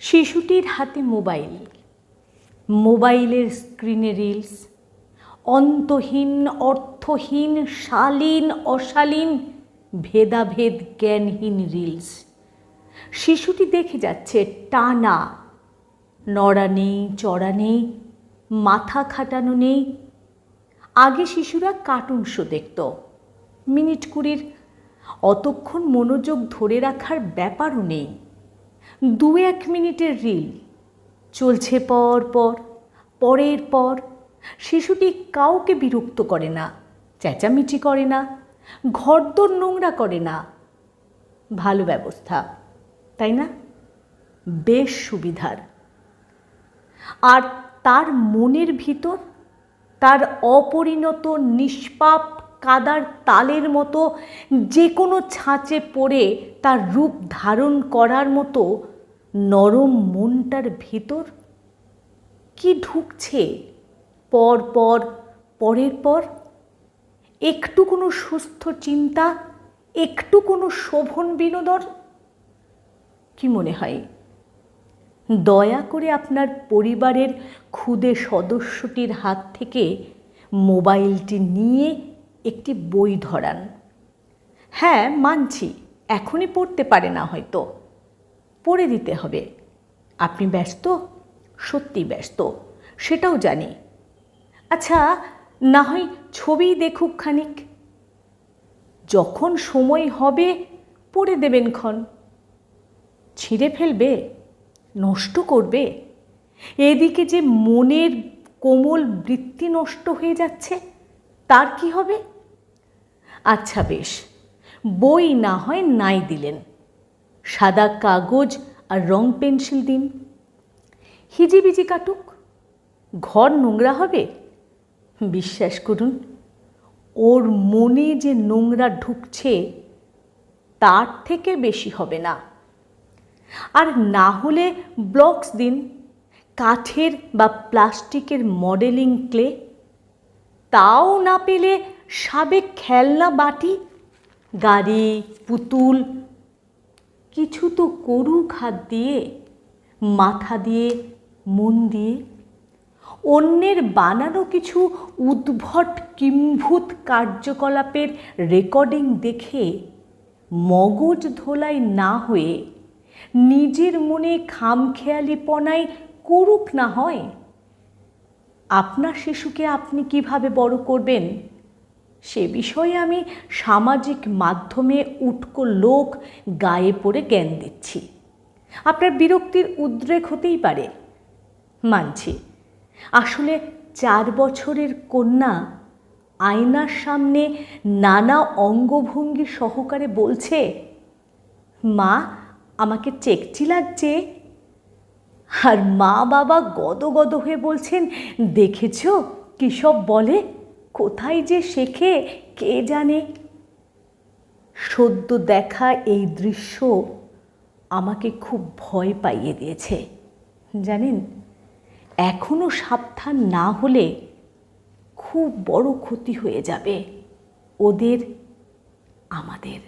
শিশুটির হাতে মোবাইল, মোবাইলের স্ক্রিনে রিলস, অন্তহীন অর্থহীন শালীন অশালীন ভেদাভেদ জ্ঞানহীন রিলস। শিশুটি দেখে যাচ্ছে টানা, নড়া নেই, চড়া নেই, মাথা খাটানো নেই। আগে শিশুরা কার্টুন শো দেখত, মিনিট 20, অতক্ষণ মনোযোগ ধরে রাখার ব্যাপারও নেই। 2-1 মিনিটের রিল চলছে পর পর, পরের পর। শিশুটি কাউকে বিরক্ত করে না, চেঁচামেচি করে না, ঘরদোর নোংরা করে না। ভালো ব্যবস্থা, তাই না? বেশ সুবিধার। আর তার মনের ভিতর তার অপরিণত নিষ্পাপ কাদার তালের মতো যে কোনো ছাঁচে পড়ে তার রূপ ধারণ করার মতো নরম মনটার ভিতর কি ঢুকছে পর পর, পরের পর? একটু কোনো সুস্থ চিন্তা, একটু কোনো শোভন বিনোদন? কি মনে হয়? দয়া করে আপনার পরিবারের ক্ষুদে সদস্যটির হাত থেকে মোবাইলটি নিয়ে একটি বই ধরান। হ্যাঁ, মানছি এখনই পড়তে পারে না, হয়তো পড়ে দিতে হবে। আপনি ব্যস্ত, সত্যি ব্যস্ত, সেটাও জানি। আচ্ছা, না হয় ছবি দেখুক খানিক। যখন সময় হবে পড়ে দেবেন ক্ষণ। ছিঁড়ে ফেলবে, নষ্ট করবে? এদিকে যে মনের কোমল বৃত্তি নষ্ট হয়ে যাচ্ছে, তার কি হবে? আচ্ছা বেশ, বই না হয় নাই দিলেন, সাদা কাগজ আর রং পেন্সিল দিন। হিজিবিজি কাটুক। ঘর নোংরা হবে? বিশ্বাস করুন, ওর মনে যে নোংরা ঢুকছে তার থেকে বেশি হবে না। আর না হলে ব্লকস দিন, কাঠের বা প্লাস্টিকের মডেলিং ক্লে। তাও না পেলে সাবেক খেলনা বাটি, গাড়ি, পুতুল। কিছু তো করুক হাত দিয়ে, মাথা দিয়ে, মন দিয়ে। অন্যের বানানো কিছু উদ্ভট কিম্ভূত কার্যকলাপের রেকর্ডিং দেখে মগজ ধোলাই না হয়ে নিজের মনে খামখেয়ালিপনায় করুক না হয়। আপনার শিশুকে আপনি কিভাবে বড় করবেন সে বিষয়ে আমি সামাজিক মাধ্যমে উটকো লোক গায়ে পড়ে জ্ঞান দিচ্ছি। আপনার বিরক্তির উদ্রেক হতেই পারে, মানছি। আসলে 4 বছরের কন্যা আয়নার সামনে নানা অঙ্গভঙ্গি সহকারে বলছে, মা আমাকে চেকচি লাগছে। আর মা বাবা গদগদ হয়ে বলছেন, দেখেছো কী সব বলে, কোথায় যে শেখে কে জানে। সদ্য দেখা এই দৃশ্য আমাকে খুব ভয় পাইয়ে দিয়েছে। জানেন, এখনো সাবধান না হলে খুব বড় ক্ষতি হয়ে যাবে ওদের, আমাদের।